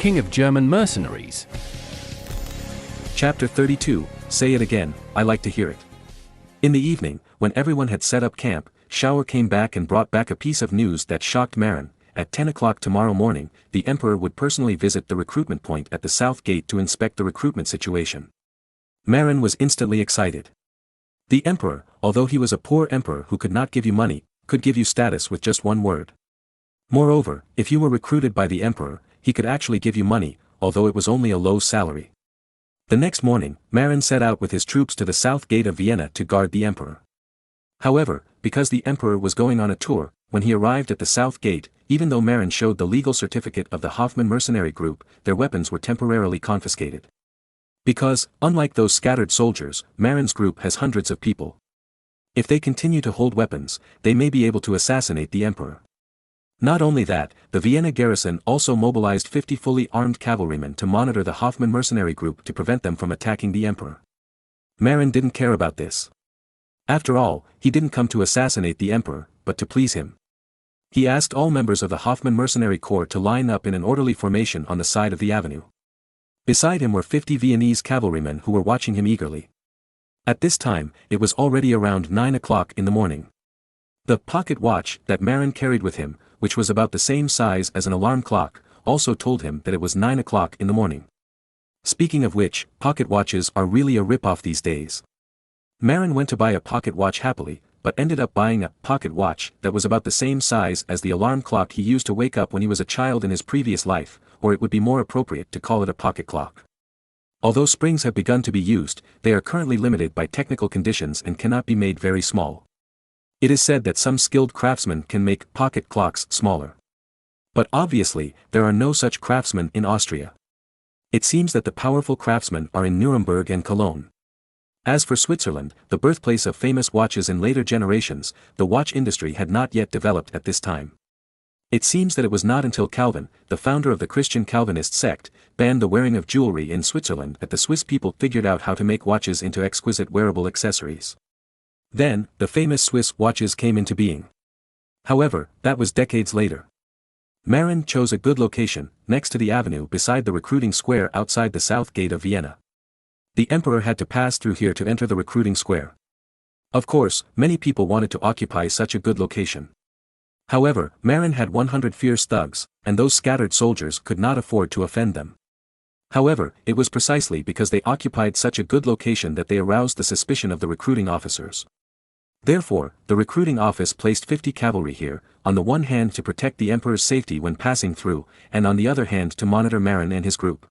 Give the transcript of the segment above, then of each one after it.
king of German mercenaries. Chapter 32, Say It Again, I Like to Hear It. In the evening, when everyone had set up camp, Schauer came back and brought back a piece of news that shocked Marin. At 10 o'clock tomorrow morning, the Emperor would personally visit the recruitment point at the south gate to inspect the recruitment situation. Marin was instantly excited. The Emperor, although he was a poor emperor who could not give you money, could give you status with just one word. Moreover, if you were recruited by the Emperor, he could actually give you money, although it was only a low salary. The next morning, Marin set out with his troops to the south gate of Vienna to guard the Emperor. However, because the Emperor was going on a tour, when he arrived at the south gate, even though Marin showed the legal certificate of the Hoffman mercenary group, their weapons were temporarily confiscated. Because, unlike those scattered soldiers, Marin's group has hundreds of people. If they continue to hold weapons, they may be able to assassinate the Emperor. Not only that, the Vienna garrison also mobilized 50 fully armed cavalrymen to monitor the Hoffman mercenary group to prevent them from attacking the Emperor. Marin didn't care about this. After all, he didn't come to assassinate the Emperor, but to please him. He asked all members of the Hoffman mercenary corps to line up in an orderly formation on the side of the avenue. Beside him were 50 Viennese cavalrymen who were watching him eagerly. At this time, it was already around 9 o'clock in the morning. The pocket watch that Marin carried with him, which was about the same size as an alarm clock, also told him that it was 9 o'clock in the morning. Speaking of which, pocket watches are really a rip-off these days. Marin went to buy a pocket watch happily, but ended up buying a pocket watch that was about the same size as the alarm clock he used to wake up when he was a child in his previous life, or it would be more appropriate to call it a pocket clock. Although springs have begun to be used, they are currently limited by technical conditions and cannot be made very small. It is said that some skilled craftsmen can make pocket clocks smaller. But obviously, there are no such craftsmen in Austria. It seems that the powerful craftsmen are in Nuremberg and Cologne. As for Switzerland, the birthplace of famous watches in later generations, the watch industry had not yet developed at this time. It seems that it was not until Calvin, the founder of the Christian Calvinist sect, banned the wearing of jewelry in Switzerland that the Swiss people figured out how to make watches into exquisite wearable accessories. Then, the famous Swiss watches came into being. However, that was decades later. Marin chose a good location, next to the avenue beside the recruiting square outside the south gate of Vienna. The Emperor had to pass through here to enter the recruiting square. Of course, many people wanted to occupy such a good location. However, Marin had 100 fierce thugs, and those scattered soldiers could not afford to offend them. However, it was precisely because they occupied such a good location that they aroused the suspicion of the recruiting officers. Therefore, the recruiting office placed 50 cavalry here, on the one hand to protect the Emperor's safety when passing through, and on the other hand to monitor Marin and his group.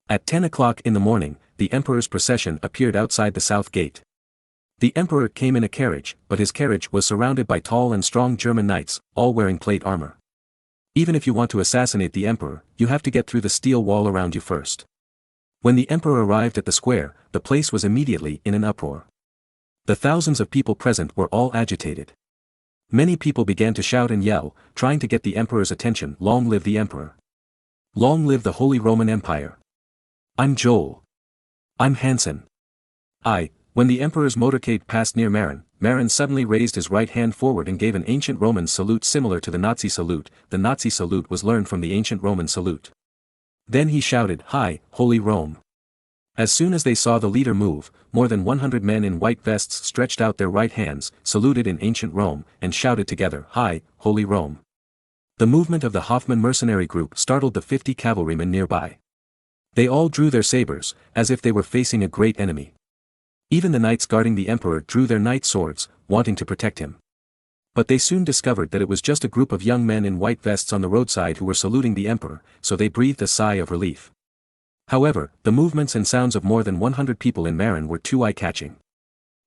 At 10 o'clock in the morning, the Emperor's procession appeared outside the south gate. The Emperor came in a carriage, but his carriage was surrounded by tall and strong German knights, all wearing plate armor. Even if you want to assassinate the Emperor, you have to get through the steel wall around you first. When the Emperor arrived at the square, the place was immediately in an uproar. The thousands of people present were all agitated. Many people began to shout and yell, trying to get the Emperor's attention. Long live the Emperor! Long live the Holy Roman Empire! I'm Joel. I'm Hansen. When the Emperor's motorcade passed near Marin, Marin suddenly raised his right hand forward and gave an ancient Roman salute similar to the Nazi salute. The Nazi salute was learned from the ancient Roman salute. Then he shouted, "Hi, Holy Rome!" As soon as they saw the leader move, more than 100 men in white vests stretched out their right hands, saluted in ancient Rome, and shouted together, "Hi, Holy Rome!" The movement of the Hoffman mercenary group startled the 50 cavalrymen nearby. They all drew their sabers, as if they were facing a great enemy. Even the knights guarding the Emperor drew their knight swords, wanting to protect him. But they soon discovered that it was just a group of young men in white vests on the roadside who were saluting the Emperor, so they breathed a sigh of relief. However, the movements and sounds of more than 100 people in Marin were too eye-catching.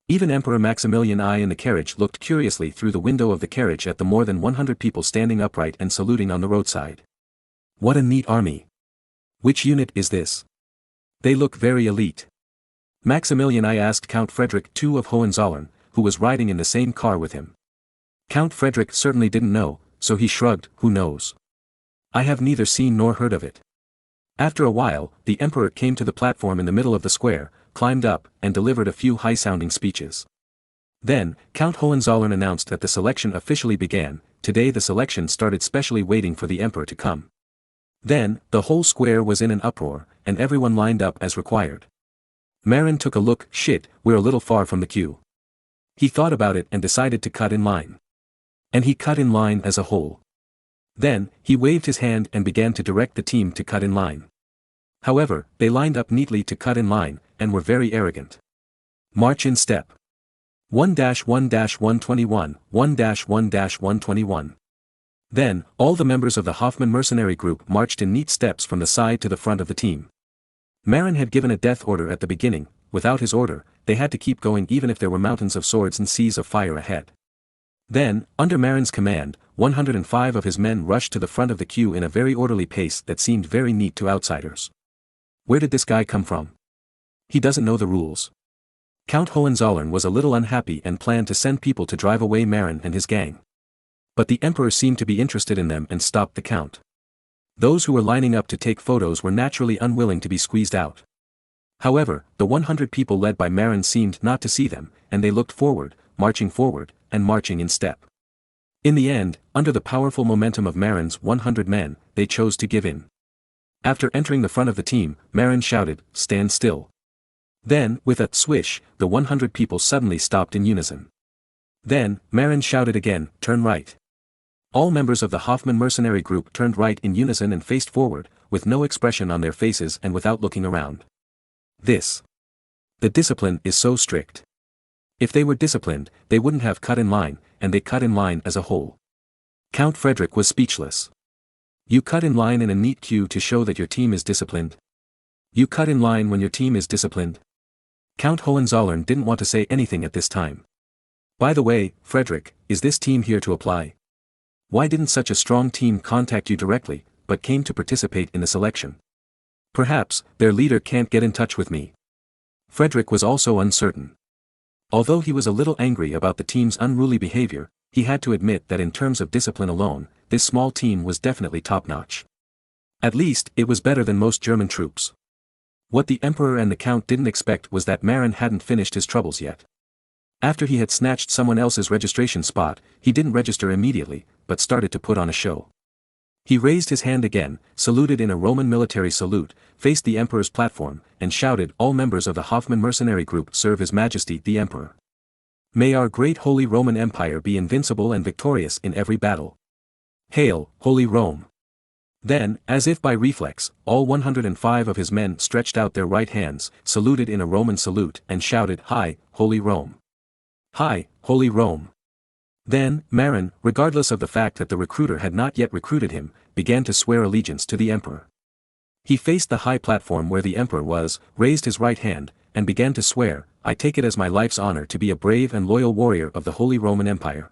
Even Emperor Maximilian I in the carriage looked curiously through the window of the carriage at the more than 100 people standing upright and saluting on the roadside. What a neat army! Which unit is this? They look very elite. Maximilian I asked Count Frederick II of Hohenzollern, who was riding in the same car with him. Count Frederick certainly didn't know, so he shrugged, who knows? I have neither seen nor heard of it. After a while, the Emperor came to the platform in the middle of the square, climbed up, and delivered a few high-sounding speeches. Then, Count Hohenzollern announced that the selection officially began. Today the selection started, specially waiting for the Emperor to come. Then, the whole square was in an uproar, and everyone lined up as required. Marin took a look. Shit, we're a little far from the queue. He thought about it and decided to cut in line. And he cut in line as a whole. Then, he waved his hand and began to direct the team to cut in line. However, they lined up neatly to cut in line, and were very arrogant. March in step. 1-1-121, 1-1-121. Then, all the members of the Hoffman mercenary group marched in neat steps from the side to the front of the team. Marin had given a death order at the beginning. Without his order, they had to keep going even if there were mountains of swords and seas of fire ahead. Then, under Marin's command, 105 of his men rushed to the front of the queue in a very orderly pace that seemed very neat to outsiders. Where did this guy come from? He doesn't know the rules. Count Hohenzollern was a little unhappy and planned to send people to drive away Marin and his gang. But the emperor seemed to be interested in them and stopped the count. Those who were lining up to take photos were naturally unwilling to be squeezed out. However, the 100 people led by Marin seemed not to see them, and they looked forward, and marching in step. In the end, under the powerful momentum of Marin's 100 men, they chose to give in. After entering the front of the team, Marin shouted, "Stand still." Then, with a swish, the 100 people suddenly stopped in unison. Then, Marin shouted again, "Turn right." All members of the Hoffman mercenary group turned right in unison and faced forward, with no expression on their faces and without looking around. The discipline is so strict. If they were disciplined, they wouldn't have cut in line, and they cut in line as a whole. Count Frederick was speechless. You cut in line in a neat queue to show that your team is disciplined? You cut in line when your team is disciplined? Count Hohenzollern didn't want to say anything at this time. By the way, Frederick, is this team here to apply? Why didn't such a strong team contact you directly, but came to participate in the selection? Perhaps, their leader can't get in touch with me. Frederick was also uncertain. Although he was a little angry about the team's unruly behavior, he had to admit that in terms of discipline alone, this small team was definitely top-notch. At least, it was better than most German troops. What the Emperor and the Count didn't expect was that Marin hadn't finished his troubles yet. After he had snatched someone else's registration spot, he didn't register immediately, but started to put on a show. He raised his hand again, saluted in a Roman military salute, faced the Emperor's platform, and shouted, "All members of the Hoffman mercenary group serve His Majesty the Emperor. May our great Holy Roman Empire be invincible and victorious in every battle. Hail, Holy Rome!" Then, as if by reflex, all 105 of his men stretched out their right hands, saluted in a Roman salute, and shouted, "Hi, Holy Rome! Hi, Holy Rome!" Then, Marin, regardless of the fact that the recruiter had not yet recruited him, began to swear allegiance to the Emperor. He faced the high platform where the Emperor was, raised his right hand, and began to swear, "I take it as my life's honor to be a brave and loyal warrior of the Holy Roman Empire."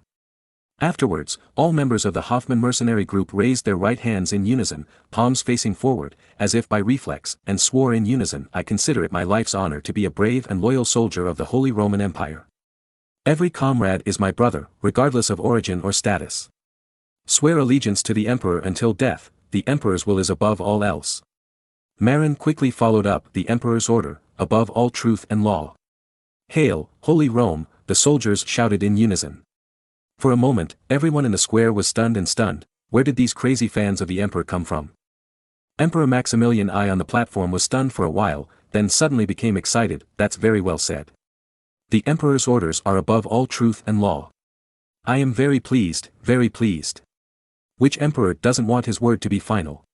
Afterwards, all members of the Hoffman mercenary group raised their right hands in unison, palms facing forward, as if by reflex, and swore in unison, "I consider it my life's honor to be a brave and loyal soldier of the Holy Roman Empire. Every comrade is my brother, regardless of origin or status. Swear allegiance to the Emperor until death, the Emperor's will is above all else." Marin quickly followed up the Emperor's order, "Above all truth and law. Hail, Holy Rome!" the soldiers shouted in unison. For a moment, everyone in the square was stunned. Where did these crazy fans of the Emperor come from? Emperor Maximilian I on the platform was stunned for a while, then suddenly became excited. "That's very well said. The Emperor's orders are above all truth and law. I am very pleased, very pleased. Which emperor doesn't want his word to be final?"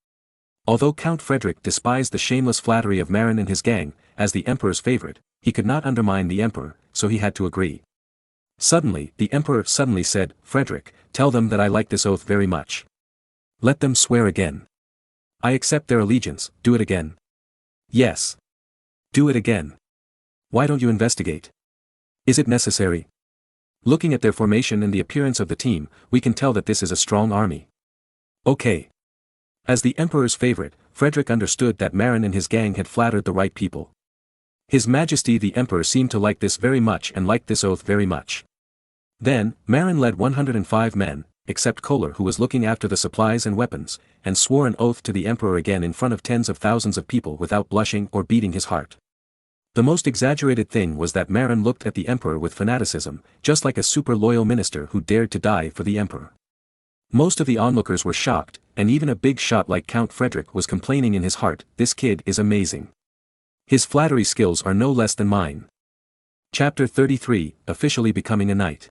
Although Count Frederick despised the shameless flattery of Marin and his gang, as the Emperor's favorite, he could not undermine the Emperor, so he had to agree. Suddenly, the Emperor suddenly said, "Frederick, tell them that I like this oath very much. Let them swear again. I accept their allegiance, do it again." "Yes. Do it again. Why don't you investigate? Is it necessary? Looking at their formation and the appearance of the team, we can tell that this is a strong army." "Okay." As the Emperor's favorite, Frederick understood that Marin and his gang had flattered the right people. His Majesty the Emperor seemed to like this very much and liked this oath very much. Then, Marin led 105 men, except Kohler who was looking after the supplies and weapons, and swore an oath to the Emperor again in front of tens of thousands of people without blushing or beating his heart. The most exaggerated thing was that Marin looked at the Emperor with fanaticism, just like a super loyal minister who dared to die for the Emperor. Most of the onlookers were shocked, and even a big shot like Count Frederick was complaining in his heart, this kid is amazing. His flattery skills are no less than mine. Chapter 33, Officially Becoming a Knight.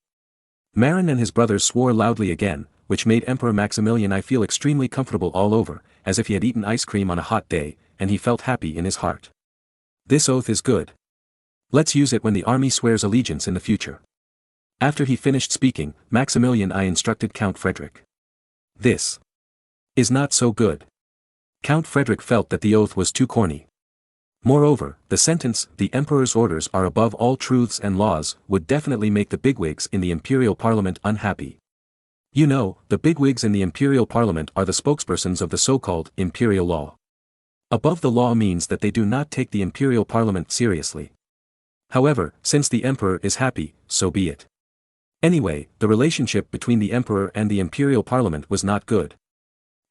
Marin and his brothers swore loudly again, which made Emperor Maximilian I feel extremely comfortable all over, as if he had eaten ice cream on a hot day, and he felt happy in his heart. This oath is good. Let's use it when the army swears allegiance in the future. After he finished speaking, Maximilian I instructed Count Frederick. This is not so good. Count Frederick felt that the oath was too corny. Moreover, the sentence, "the emperor's orders are above all truths and laws," would definitely make the bigwigs in the imperial parliament unhappy. You know, the bigwigs in the imperial parliament are the spokespersons of the so-called imperial law. Above the law means that they do not take the imperial parliament seriously. However, since the emperor is happy, so be it. Anyway, the relationship between the emperor and the imperial parliament was not good.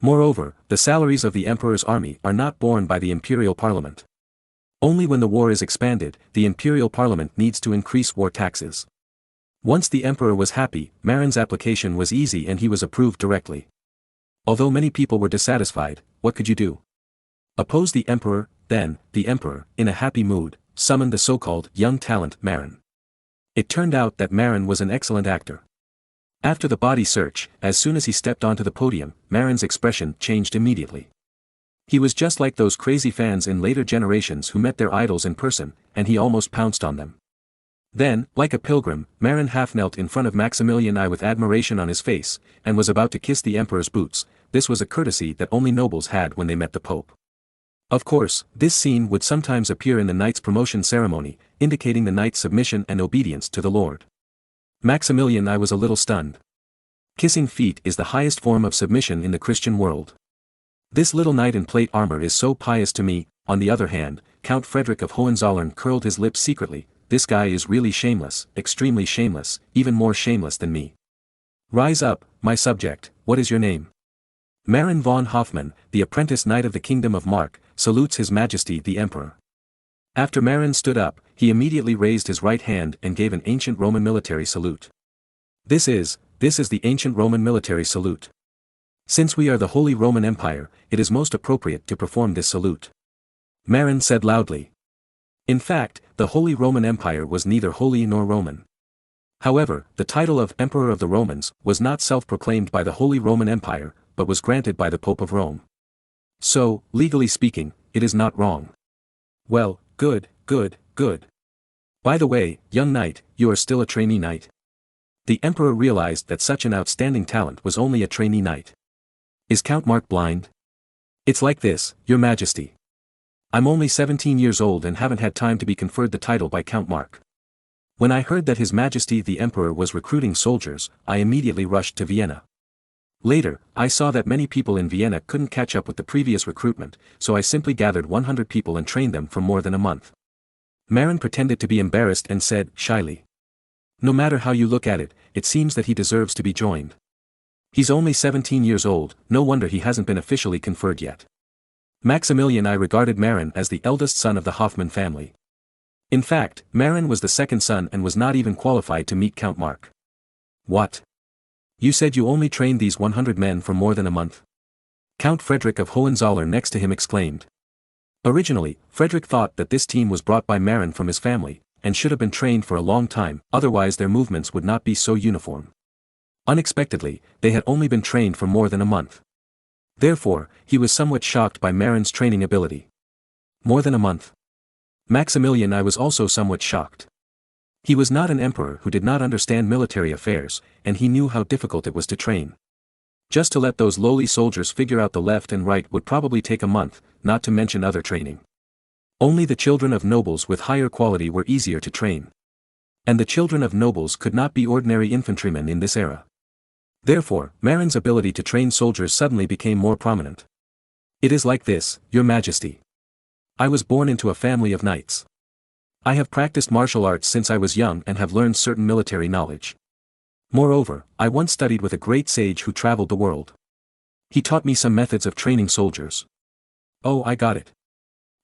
Moreover, the salaries of the emperor's army are not borne by the imperial parliament. Only when the war is expanded, the imperial parliament needs to increase war taxes. Once the emperor was happy, Marin's application was easy and he was approved directly. Although many people were dissatisfied, what could you do? Oppose the emperor. Then, the emperor, in a happy mood, summoned the so-called young talent Marin. It turned out that Marin was an excellent actor. After the body search, as soon as he stepped onto the podium, Marin's expression changed immediately. He was just like those crazy fans in later generations who met their idols in person, and he almost pounced on them. Then, like a pilgrim, Marin half-knelt in front of Maximilian I with admiration on his face, and was about to kiss the emperor's boots. This was a courtesy that only nobles had when they met the Pope. Of course, this scene would sometimes appear in the knight's promotion ceremony, indicating the knight's submission and obedience to the Lord. Maximilian I was a little stunned. Kissing feet is the highest form of submission in the Christian world. This little knight in plate armor is so pious to me. On the other hand, Count Frederick of Hohenzollern curled his lips secretly. This guy is really shameless, extremely shameless, even more shameless than me. Rise up, my subject, what is your name? Marin von Hoffmann, the apprentice knight of the Kingdom of Mark, salutes His Majesty the Emperor. After Marin stood up, he immediately raised his right hand and gave an ancient Roman military salute. This is the ancient Roman military salute. Since we are the Holy Roman Empire, it is most appropriate to perform this salute. Marin said loudly. In fact, the Holy Roman Empire was neither holy nor Roman. However, the title of Emperor of the Romans was not self-proclaimed by the Holy Roman Empire, but was granted by the Pope of Rome. So, legally speaking, it is not wrong. Well, good. By the way, young knight, you are still a trainee knight? The emperor realized that such an outstanding talent was only a trainee knight. Is Count Mark blind? It's like this, Your Majesty. I'm only 17 years old and haven't had time to be conferred the title by Count Mark. When I heard that His Majesty the Emperor was recruiting soldiers, I immediately rushed to Vienna. Later, I saw that many people in Vienna couldn't catch up with the previous recruitment, so I simply gathered 100 people and trained them for more than a month. Marin pretended to be embarrassed and said, shyly. No matter how you look at it, it seems that he deserves to be joined. He's only 17 years old, no wonder he hasn't been officially conferred yet. Maximilian I regarded Marin as the eldest son of the Hoffmann family. In fact, Marin was the second son and was not even qualified to meet Count Mark. What? You said you only trained these 100 men for more than a month? Count Frederick of Hohenzollern next to him exclaimed. Originally, Frederick thought that this team was brought by Marin from his family, and should have been trained for a long time, otherwise their movements would not be so uniform. Unexpectedly, they had only been trained for more than a month. Therefore, he was somewhat shocked by Marin's training ability. More than a month. Maximilian I was also somewhat shocked. He was not an emperor who did not understand military affairs, and he knew how difficult it was to train. Just to let those lowly soldiers figure out the left and right would probably take a month, not to mention other training. Only the children of nobles with higher quality were easier to train. And the children of nobles could not be ordinary infantrymen in this era. Therefore, Marin's ability to train soldiers suddenly became more prominent. It is like this, Your Majesty. I was born into a family of knights. I have practiced martial arts since I was young and have learned certain military knowledge. Moreover, I once studied with a great sage who traveled the world. He taught me some methods of training soldiers. Oh, I got it.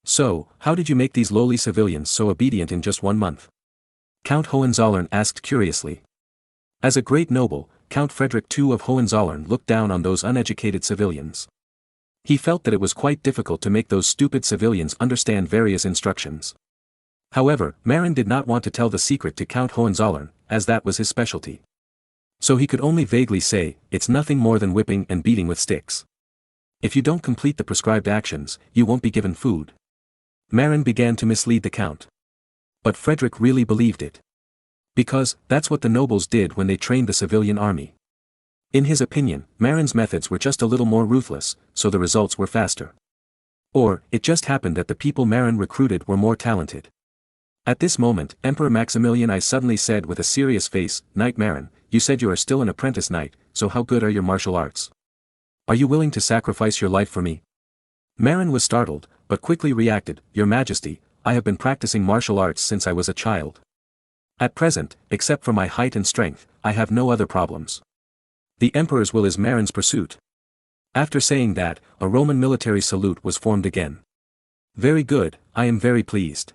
So, how did you make these lowly civilians so obedient in just 1 month? Count Hohenzollern asked curiously. As a great noble, Count Frederick II of Hohenzollern looked down on those uneducated civilians. He felt that it was quite difficult to make those stupid civilians understand various instructions. However, Marin did not want to tell the secret to Count Hohenzollern, as that was his specialty. So he could only vaguely say, it's nothing more than whipping and beating with sticks. If you don't complete the prescribed actions, you won't be given food. Marin began to mislead the Count. But Frederick really believed it. Because, that's what the nobles did when they trained the civilian army. In his opinion, Marin's methods were just a little more ruthless, so the results were faster. Or, it just happened that the people Marin recruited were more talented. At this moment, Emperor Maximilian I suddenly said with a serious face, Knight Marin, you said you are still an apprentice knight, so how good are your martial arts? Are you willing to sacrifice your life for me? Marin was startled, but quickly reacted, Your Majesty, I have been practicing martial arts since I was a child. At present, except for my height and strength, I have no other problems. The Emperor's will is Marin's pursuit. After saying that, a Roman military salute was formed again. Very good, I am very pleased.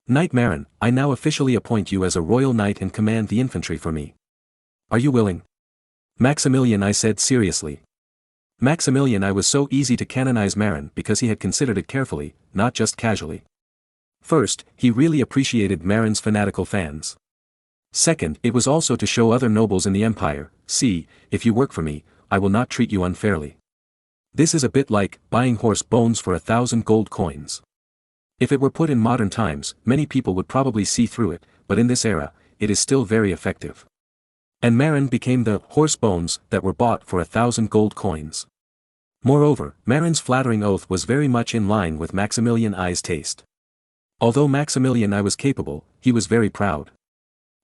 Knight Marin, I now officially appoint you as a royal knight and command the infantry for me. Are you willing? Maximilian I said seriously. Maximilian I was so easy to canonize Marin because he had considered it carefully, not just casually. First, he really appreciated Marin's fanatical fans. Second, it was also to show other nobles in the empire, see, if you work for me, I will not treat you unfairly. This is a bit like buying horse bones for 1,000 gold coins. If it were put in modern times, many people would probably see through it, but in this era, it is still very effective. And Marin became the horse bones that were bought for 1,000 gold coins. Moreover, Marin's flattering oath was very much in line with Maximilian I's taste. Although Maximilian I was capable, he was very proud.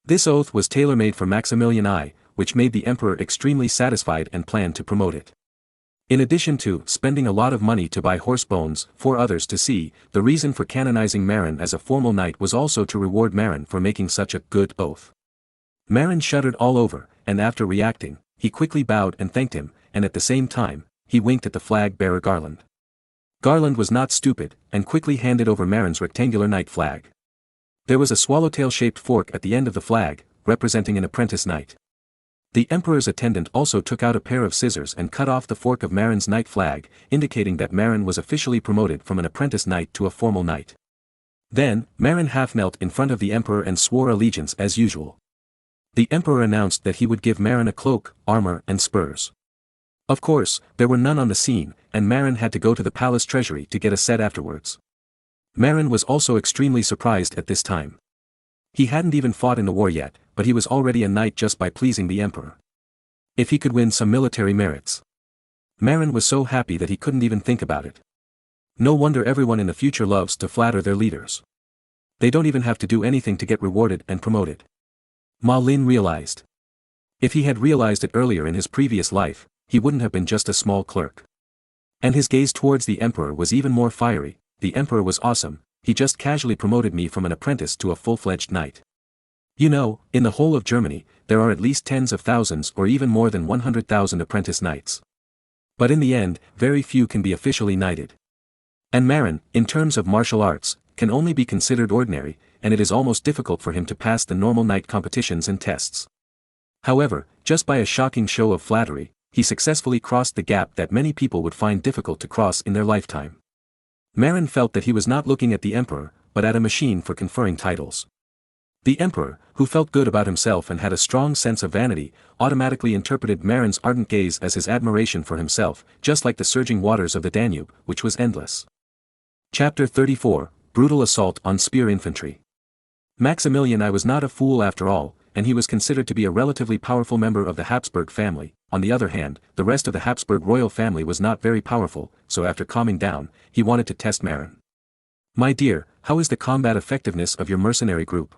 This oath was tailor-made for Maximilian I, which made the emperor extremely satisfied and planned to promote it. In addition to spending a lot of money to buy horse bones for others to see, the reason for canonizing Marin as a formal knight was also to reward Marin for making such a good oath. Marin shuddered all over, and after reacting, he quickly bowed and thanked him, and at the same time, he winked at the flag-bearer Garland. Garland was not stupid, and quickly handed over Marin's rectangular knight flag. There was a swallowtail-shaped fork at the end of the flag, representing an apprentice knight. The emperor's attendant also took out a pair of scissors and cut off the fork of Marin's knight flag, indicating that Marin was officially promoted from an apprentice knight to a formal knight. Then, Marin half-knelt in front of the emperor and swore allegiance as usual. The emperor announced that he would give Marin a cloak, armor and spurs. Of course, there were none on the scene, and Marin had to go to the palace treasury to get a set afterwards. Marin was also extremely surprised at this time. He hadn't even fought in the war yet, but he was already a knight just by pleasing the emperor. If he could win some military merits. Marin was so happy that he couldn't even think about it. No wonder everyone in the future loves to flatter their leaders. They don't even have to do anything to get rewarded and promoted. Marin realized. If he had realized it earlier in his previous life, he wouldn't have been just a small clerk. And his gaze towards the emperor was even more fiery. The emperor was awesome, he just casually promoted me from an apprentice to a full-fledged knight. You know, in the whole of Germany, there are at least tens of thousands or even more than 100,000 apprentice knights. But in the end, very few can be officially knighted. And Marin, in terms of martial arts, can only be considered ordinary, and it is almost difficult for him to pass the normal knight competitions and tests. However, just by a shocking show of flattery, he successfully crossed the gap that many people would find difficult to cross in their lifetime. Marin felt that he was not looking at the emperor, but at a machine for conferring titles. The emperor, who felt good about himself and had a strong sense of vanity, automatically interpreted Marin's ardent gaze as his admiration for himself, just like the surging waters of the Danube, which was endless. Chapter 34, Brutal Assault on Spear Infantry. Maximilian I was not a fool after all, and he was considered to be a relatively powerful member of the Habsburg family. On the other hand, the rest of the Habsburg royal family was not very powerful, so after calming down, he wanted to test Marin. My dear, how is the combat effectiveness of your mercenary group?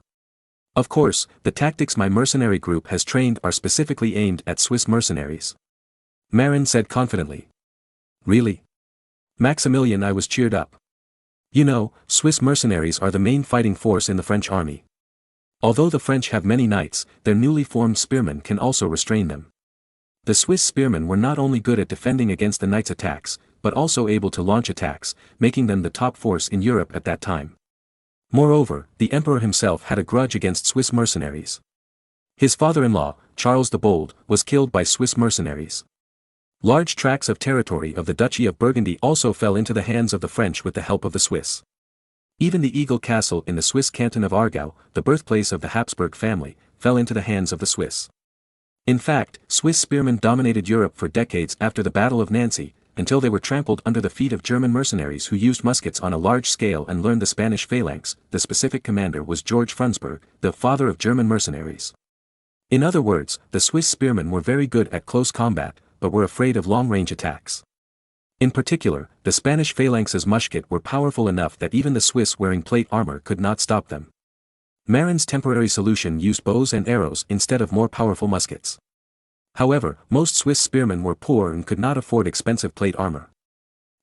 Of course, the tactics my mercenary group has trained are specifically aimed at Swiss mercenaries. Marin said confidently. Really? Maximilian I was cheered up. You know, Swiss mercenaries are the main fighting force in the French army. Although the French have many knights, their newly formed spearmen can also restrain them. The Swiss spearmen were not only good at defending against the knights' attacks, but also able to launch attacks, making them the top force in Europe at that time. Moreover, the emperor himself had a grudge against Swiss mercenaries. His father-in-law, Charles the Bold, was killed by Swiss mercenaries. Large tracts of territory of the Duchy of Burgundy also fell into the hands of the French with the help of the Swiss. Even the Eagle Castle in the Swiss canton of Aargau, the birthplace of the Habsburg family, fell into the hands of the Swiss. In fact, Swiss spearmen dominated Europe for decades after the Battle of Nancy, until they were trampled under the feet of German mercenaries who used muskets on a large scale and learned the Spanish phalanx. The specific commander was George Frundsberg, the father of German mercenaries. In other words, the Swiss spearmen were very good at close combat, but were afraid of long-range attacks. In particular, the Spanish phalanx's musket were powerful enough that even the Swiss wearing plate armor could not stop them. Marin's temporary solution used bows and arrows instead of more powerful muskets. However, most Swiss spearmen were poor and could not afford expensive plate armor.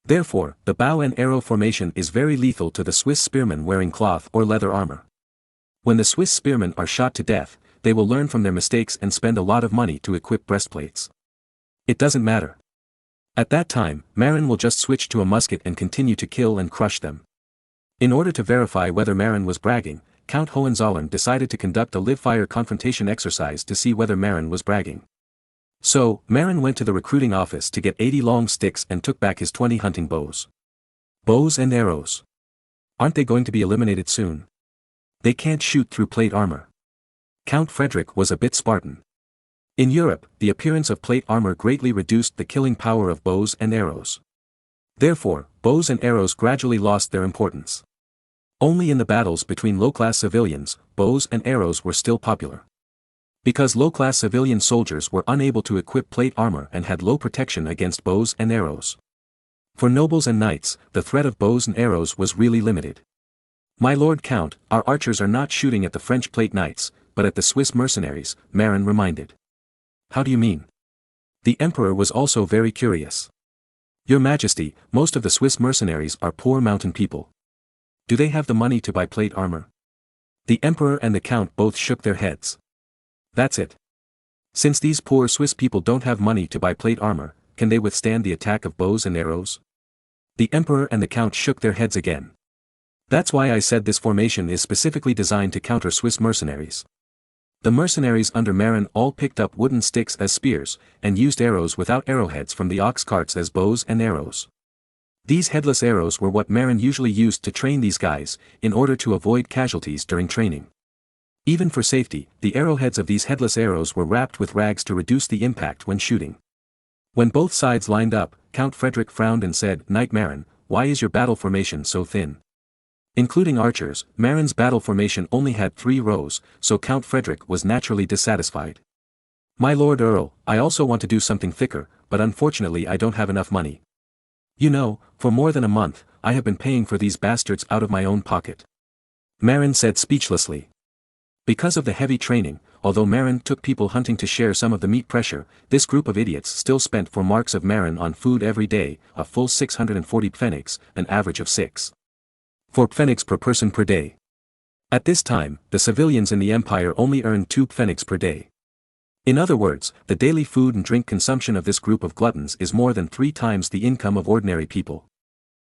Therefore, the bow and arrow formation is very lethal to the Swiss spearmen wearing cloth or leather armor. When the Swiss spearmen are shot to death, they will learn from their mistakes and spend a lot of money to equip breastplates. It doesn't matter. At that time, Marin will just switch to a musket and continue to kill and crush them. In order to verify whether Marin was bragging, Count Hohenzollern decided to conduct a live-fire confrontation exercise to see whether Marin was bragging. So, Marin went to the recruiting office to get 80 long sticks and took back his 20 hunting bows. Bows and arrows. Aren't they going to be eliminated soon? They can't shoot through plate armor. Count Frederick was a bit Spartan. In Europe, the appearance of plate armor greatly reduced the killing power of bows and arrows. Therefore, bows and arrows gradually lost their importance. Only in the battles between low-class civilians, bows and arrows were still popular. Because low-class civilian soldiers were unable to equip plate armor and had low protection against bows and arrows. For nobles and knights, the threat of bows and arrows was really limited. "My Lord Count, our archers are not shooting at the French plate knights, but at the Swiss mercenaries," Marin reminded. "How do you mean?" The emperor was also very curious. "Your Majesty, most of the Swiss mercenaries are poor mountain people. Do they have the money to buy plate armor?" The emperor and the count both shook their heads. "That's it. Since these poor Swiss people don't have money to buy plate armor, can they withstand the attack of bows and arrows?" The emperor and the count shook their heads again. "That's why I said this formation is specifically designed to counter Swiss mercenaries." The mercenaries under Marin all picked up wooden sticks as spears, and used arrows without arrowheads from the ox carts as bows and arrows. These headless arrows were what Marin usually used to train these guys, in order to avoid casualties during training. Even for safety, the arrowheads of these headless arrows were wrapped with rags to reduce the impact when shooting. When both sides lined up, Count Frederick frowned and said, "Knight Marin, why is your battle formation so thin?" Including archers, Marin's battle formation only had 3 rows, so Count Frederick was naturally dissatisfied. "My Lord Earl, I also want to do something thicker, but unfortunately I don't have enough money. You know, for more than a month, I have been paying for these bastards out of my own pocket." Marin said speechlessly. Because of the heavy training, although Marin took people hunting to share some of the meat pressure, this group of idiots still spent 4 marks of Marin on food every day, a full 640 pfennigs, an average of 4 pfennigs per person per day. At this time, the civilians in the empire only earned 2 pfennigs per day. In other words, the daily food and drink consumption of this group of gluttons is more than 3 times the income of ordinary people.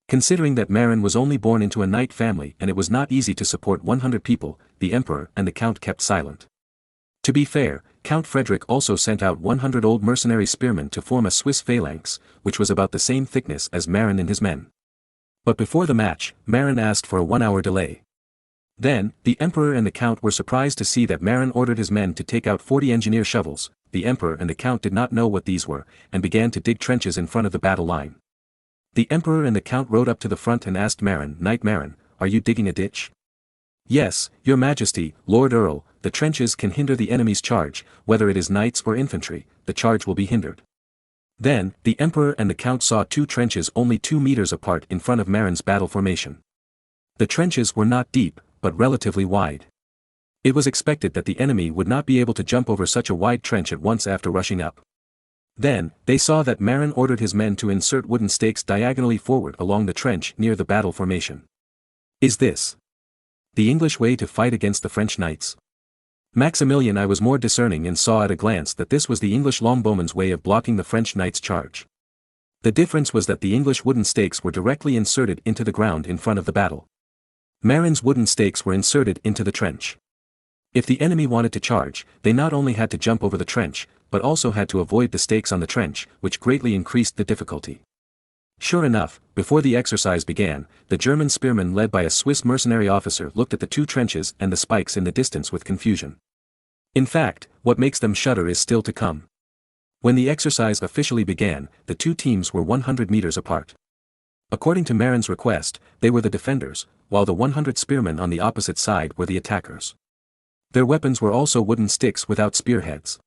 Considering that Marin was only born into a knight family and it was not easy to support 100 people, the emperor and the count kept silent. To be fair, Count Frederick also sent out 100 old mercenary spearmen to form a Swiss phalanx, which was about the same thickness as Marin and his men. But before the match, Marin asked for a 1-hour delay. Then, the emperor and the count were surprised to see that Marin ordered his men to take out 40 engineer shovels. The emperor and the count did not know what these were, and began to dig trenches in front of the battle line. The emperor and the count rode up to the front and asked Marin, "Knight Marin, are you digging a ditch?" "Yes, your Majesty, Lord Earl, the trenches can hinder the enemy's charge, whether it is knights or infantry, the charge will be hindered." Then, the emperor and the count saw 2 trenches only 2 meters apart in front of Marin's battle formation. The trenches were not deep, but relatively wide. It was expected that the enemy would not be able to jump over such a wide trench at once after rushing up. Then, they saw that Marin ordered his men to insert wooden stakes diagonally forward along the trench near the battle formation. Is this the English way to fight against the French knights? Maximilian I was more discerning and saw at a glance that this was the English longbowmen's way of blocking the French knights' charge. The difference was that the English wooden stakes were directly inserted into the ground in front of the battle. Marin's wooden stakes were inserted into the trench. If the enemy wanted to charge, they not only had to jump over the trench, but also had to avoid the stakes on the trench, which greatly increased the difficulty. Sure enough, before the exercise began, the German spearmen led by a Swiss mercenary officer looked at the two trenches and the spikes in the distance with confusion. In fact, what makes them shudder is still to come. When the exercise officially began, the two teams were 100 meters apart. According to Marin's request, they were the defenders, while the 100 spearmen on the opposite side were the attackers. Their weapons were also wooden sticks without spearheads.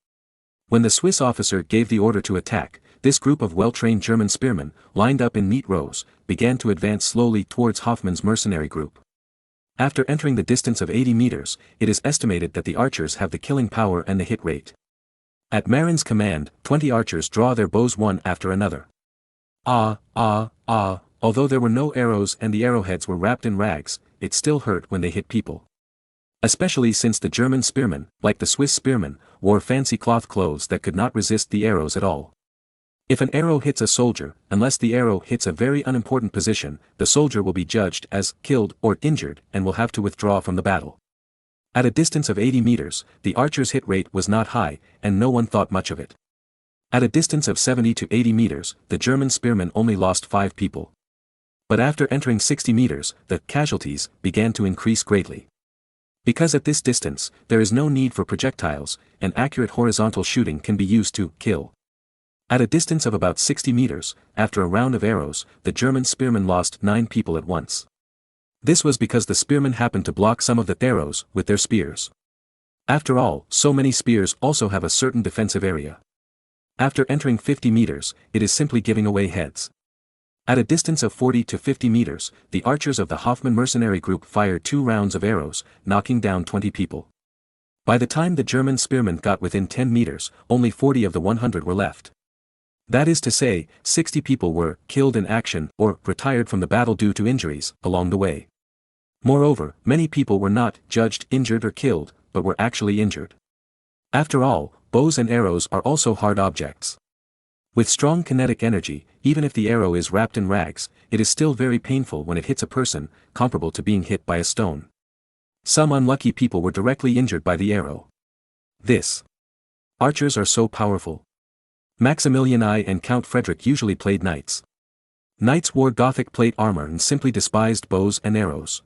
When the Swiss officer gave the order to attack, this group of well-trained German spearmen, lined up in neat rows, began to advance slowly towards Hoffmann's mercenary group. After entering the distance of 80 meters, it is estimated that the archers have the killing power and the hit rate. At Marin's command, 20 archers draw their bows one after another. Although there were no arrows and the arrowheads were wrapped in rags, it still hurt when they hit people. Especially since the German spearmen, like the Swiss spearmen, wore fancy cloth clothes that could not resist the arrows at all. If an arrow hits a soldier, unless the arrow hits a very unimportant position, the soldier will be judged as killed or injured and will have to withdraw from the battle. At a distance of 80 meters, the archer's hit rate was not high, and no one thought much of it. At a distance of 70 to 80 meters, the German spearmen only lost 5 people. But after entering 60 meters, the casualties began to increase greatly. Because at this distance, there is no need for projectiles, and accurate horizontal shooting can be used to kill. At a distance of about 60 meters, after a round of arrows, the German spearmen lost 9 people at once. This was because the spearmen happened to block some of the arrows with their spears. After all, so many spears also have a certain defensive area. After entering 50 meters, it is simply giving away heads. At a distance of 40 to 50 meters, the archers of the Hoffmann mercenary group fired 2 rounds of arrows, knocking down 20 people. By the time the German spearmen got within 10 meters, only 40 of the 100 were left. That is to say, 60 people were killed in action or retired from the battle due to injuries along the way. Moreover, many people were not judged injured or killed, but were actually injured. After all, bows and arrows are also hard objects. With strong kinetic energy, even if the arrow is wrapped in rags, it is still very painful when it hits a person, comparable to being hit by a stone. Some unlucky people were directly injured by the arrow. Archers are so powerful. Maximilian I and Count Frederick usually played knights. Knights wore Gothic plate armor and simply despised bows and arrows.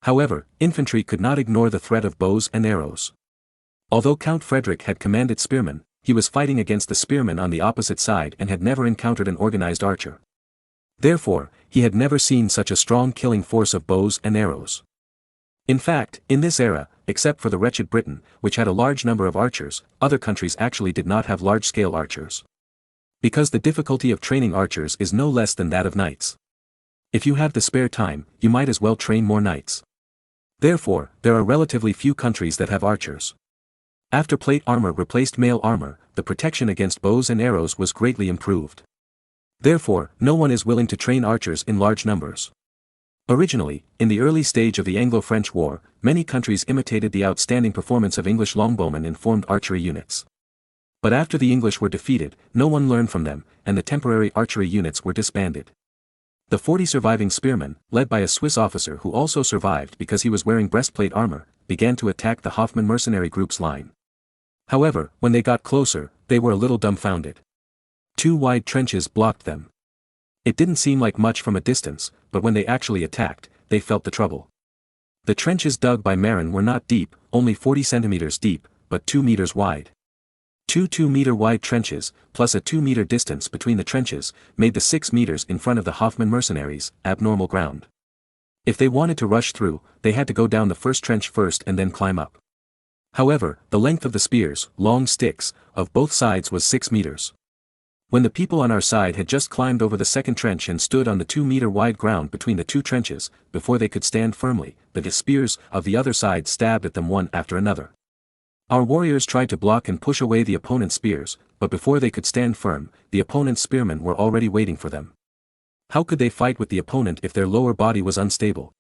However, infantry could not ignore the threat of bows and arrows. Although Count Frederick had commanded spearmen, he was fighting against the spearmen on the opposite side and had never encountered an organized archer. Therefore, he had never seen such a strong killing force of bows and arrows. In fact, in this era, except for the wretched Britain, which had a large number of archers, other countries actually did not have large-scale archers. Because the difficulty of training archers is no less than that of knights. If you have the spare time, you might as well train more knights. Therefore, there are relatively few countries that have archers. After plate armor replaced mail armor, the protection against bows and arrows was greatly improved. Therefore, no one is willing to train archers in large numbers. Originally, in the early stage of the Anglo-French War, many countries imitated the outstanding performance of English longbowmen and formed archery units. But after the English were defeated, no one learned from them, and the temporary archery units were disbanded. The 40 surviving spearmen, led by a Swiss officer who also survived because he was wearing breastplate armor, began to attack the Hoffmann mercenary group's line. However, when they got closer, they were a little dumbfounded. 2 wide trenches blocked them. It didn't seem like much from a distance, but when they actually attacked, they felt the trouble. The trenches dug by Marin were not deep, only 40 centimeters deep, but 2 meters wide. 2 2-meter wide trenches, plus a 2-meter distance between the trenches, made the 6 meters in front of the Hoffmann mercenaries abnormal ground. If they wanted to rush through, they had to go down the first trench first and then climb up. However, the length of the spears, long sticks, of both sides was 6 meters. When the people on our side had just climbed over the second trench and stood on the 2-meter wide ground between the 2 trenches, before they could stand firmly, the spears of the other side stabbed at them one after another. Our warriors tried to block and push away the opponent's spears, but before they could stand firm, the opponent's spearmen were already waiting for them. How could they fight with the opponent if their lower body was unstable?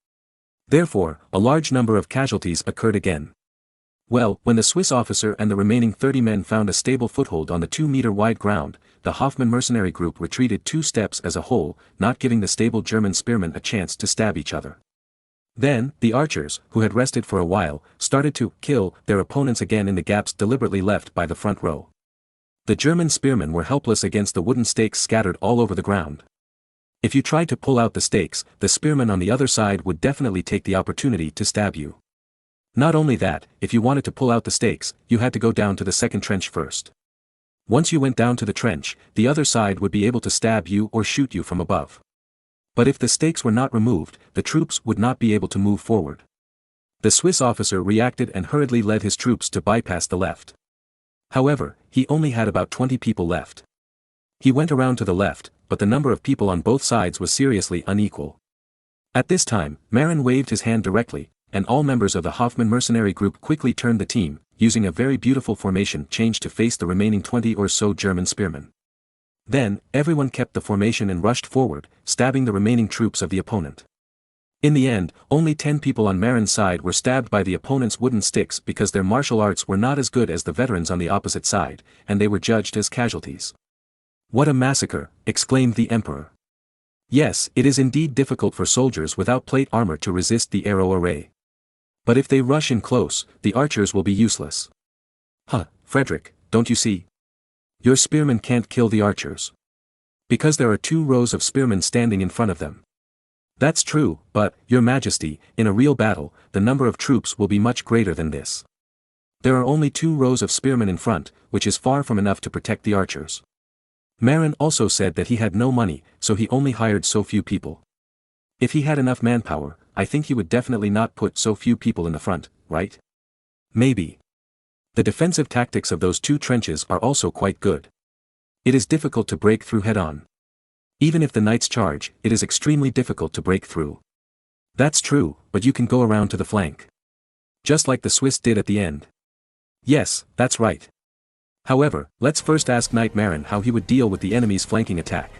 Therefore, a large number of casualties occurred again. Well, when the Swiss officer and the remaining 30 men found a stable foothold on the 2-meter wide ground, the Hoffmann mercenary group retreated 2 steps as a whole, not giving the stable German spearmen a chance to stab each other. Then, the archers, who had rested for a while, started to kill their opponents again in the gaps deliberately left by the front row. The German spearmen were helpless against the wooden stakes scattered all over the ground. If you tried to pull out the stakes, the spearmen on the other side would definitely take the opportunity to stab you. Not only that, if you wanted to pull out the stakes, you had to go down to the second trench first. Once you went down to the trench, the other side would be able to stab you or shoot you from above. But if the stakes were not removed, the troops would not be able to move forward. The Swiss officer reacted and hurriedly led his troops to bypass the left. However, he only had about 20 people left. He went around to the left, but the number of people on both sides was seriously unequal. At this time, Marin waved his hand directly, and all members of the Hoffman mercenary group quickly turned the team, using a very beautiful formation change to face the remaining 20 or so German spearmen. Then, everyone kept the formation and rushed forward, stabbing the remaining troops of the opponent. In the end, only 10 people on Marin's side were stabbed by the opponent's wooden sticks because their martial arts were not as good as the veterans on the opposite side, and they were judged as casualties. "What a massacre!" exclaimed the emperor. Yes, it is indeed difficult for soldiers without plate armor to resist the arrow array. But if they rush in close, the archers will be useless. Huh, Frederick, don't you see? Your spearmen can't kill the archers. Because there are 2 rows of spearmen standing in front of them. That's true, but, Your Majesty, in a real battle, the number of troops will be much greater than this. There are only 2 rows of spearmen in front, which is far from enough to protect the archers. Marin also said that he had no money, so he only hired so few people. If he had enough manpower, I think he would definitely not put so few people in the front, right? Maybe. The defensive tactics of those 2 trenches are also quite good. It is difficult to break through head-on. Even if the knights charge, it is extremely difficult to break through. That's true, but you can go around to the flank. Just like the Swiss did at the end. Yes, that's right. However, let's first ask Knight Marin how he would deal with the enemy's flanking attack.